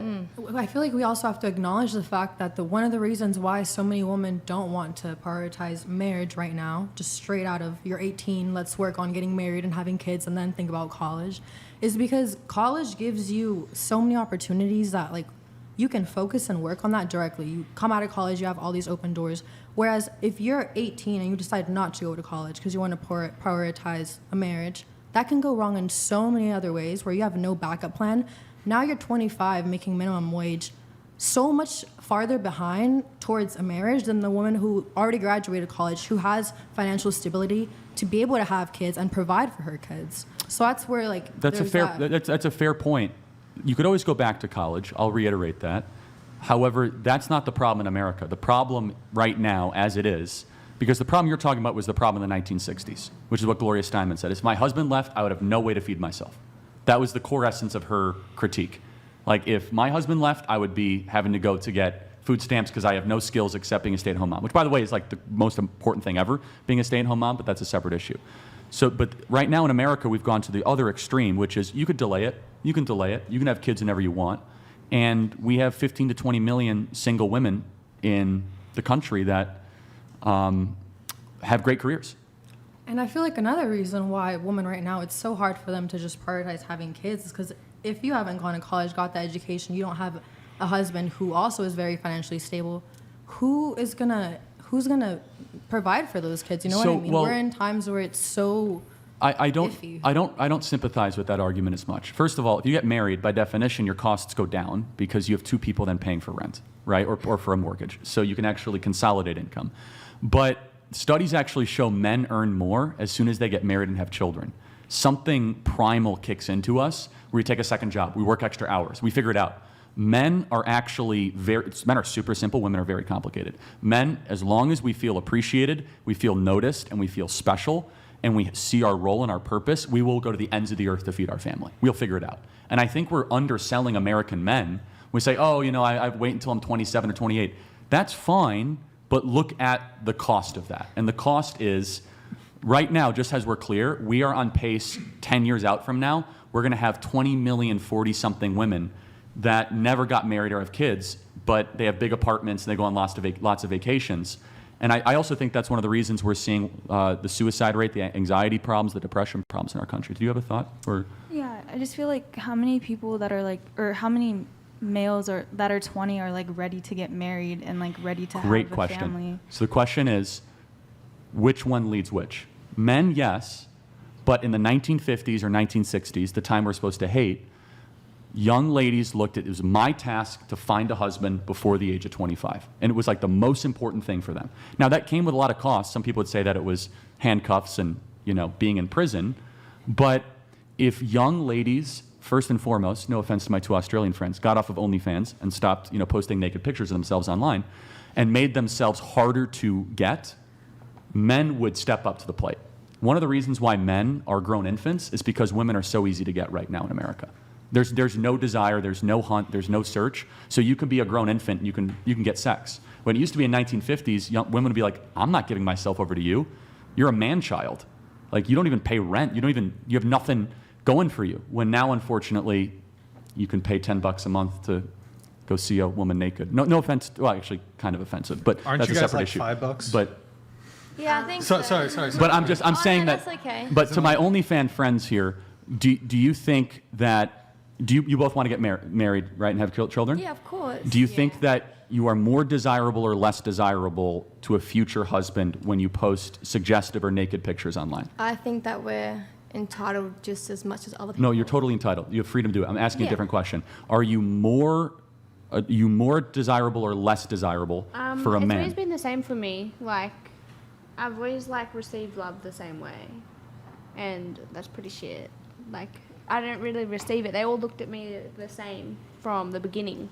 I feel like we also have to acknowledge the fact that one of the reasons why so many women don't want to prioritize marriage right now, just straight out of you're 18, let's work on getting married and having kids and then think about college, is because college gives you so many opportunities that like you can focus and work on that directly. You come out of college, you have all these open doors. Whereas if you're 18 and you decide not to go to college because you want to prioritize a marriage, that can go wrong in so many other ways where you have no backup plan. Now you're 25 making minimum wage, so much farther behind towards a marriage than the woman who already graduated college, who has financial stability to be able to have kids and provide for her kids. So that's where like that's a fair point. You could always go back to college. I'll reiterate that. However, that's not the problem in America. The problem right now, as it is, because the problem you're talking about was the problem in the 1960s, which is what Gloria Steinem said. If my husband left, I would have no way to feed myself. That was the core essence of her critique. Like, if my husband left, I would be having to go to get food stamps because I have no skills except being a stay-at-home mom, which, by the way, is like the most important thing ever, being a stay-at-home mom, but that's a separate issue. So, but right now in America, we've gone to the other extreme, which is you could delay it, you can have kids whenever you want, and we have 15 to 20 million single women in the country that have great careers. And I feel like another reason why women right now, it's so hard for them to just prioritize having kids is because if you haven't gone to college, got the education, you don't have a husband who also is very financially stable, who's gonna provide for those kids? You know what I mean? We're in times where it's so iffy. I don't sympathize with that argument as much. First of all, if you get married, by definition, your costs go down because you have two people then paying for rent, right, or for a mortgage. So you can actually consolidate income. But studies actually show men earn more as soon as they get married and have children. Something primal kicks into us where we take a second job, we work extra hours, we figure it out. Men are actually men are super simple, women are very complicated. Men, as long as we feel appreciated, we feel noticed, and we feel special, and we see our role and our purpose, we will go to the ends of the earth to feed our family. We'll figure it out. And I think we're underselling American men. We say, oh, I wait until I'm 27 or 28. That's fine, but look at the cost of that. And the cost is, right now, just as we're clear, we are on pace 10 years out from now, we're gonna have 20 million 40-something women that never got married or have kids, but they have big apartments and they go on lots of vacations. And I also think that's one of the reasons we're seeing the suicide rate, the anxiety problems, the depression problems in our country. Do you have a thought? Or? Yeah, I just feel like how many people that are like, or how many males that are 20 are like ready to get married and like ready to Great have a question. family? So the question is, which one leads which? Men, yes, but in the 1950s or 1960s, the time we're supposed to hate, young ladies looked at it was my task to find a husband before the age of 25. And it was like the most important thing for them. Now, that came with a lot of costs. Some people would say that it was handcuffs and, being in prison. But if young ladies, first and foremost, no offense to my two Australian friends, got off of OnlyFans and stopped, posting naked pictures of themselves online and made themselves harder to get, men would step up to the plate. One of the reasons why men are grown infants is because women are so easy to get right now in America. There's no desire, there's no hunt, there's no search. So you can be a grown infant, you can get sex. When it used to be in 1950s, women would be like, I'm not giving myself over to you. You're a man-child. Like, you don't even pay rent. You have nothing going for you. When now, unfortunately, you can pay $10 a month to go see a woman naked. No offense. Well, actually, kind of offensive, but Aren't that's you a guys separate like issue. $5? But yeah, I think so. Sorry. but I'm saying that. That's okay. But to my OnlyFans friends here, do you think that? Do you both want to get married, right, and have children? Yeah, of course. Do you think that you are more desirable or less desirable to a future husband when you post suggestive or naked pictures online? I think that we're entitled just as much as other people. No, you're totally entitled. You have freedom to do it. I'm asking a different question. Are you more desirable or less desirable for a man? It's always been the same for me. Like, I've always received love the same way, and that's pretty shit. Like, I didn't really receive it. They all looked at me the same from the beginning.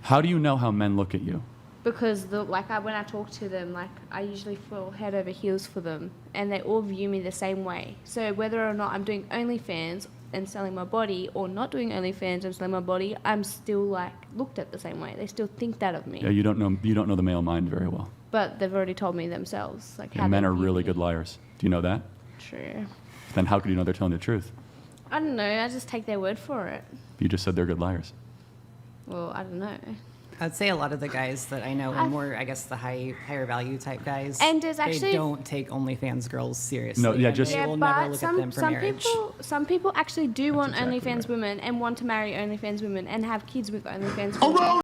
How do you know how men look at you? Because when I talk to them, I usually fall head over heels for them, and they all view me the same way. So whether or not I'm doing OnlyFans and selling my body, or not doing OnlyFans and selling my body, I'm still looked at the same way. They still think that of me. Yeah, you don't know the male mind very well. But they've already told me themselves. And men are really good liars. Do you know that? True. Then how could you know they're telling the truth? I don't know. I just take their word for it. You just said they're good liars. Well, I don't know. I'd say a lot of the guys that I know are more, I guess, the higher value type guys. And there's they actually- don't take OnlyFans girls seriously. No, yeah, and just- they Yeah, will never but look at them for marriage. some people actually do want exactly OnlyFans right. women and want to marry OnlyFans women and have kids with OnlyFans women.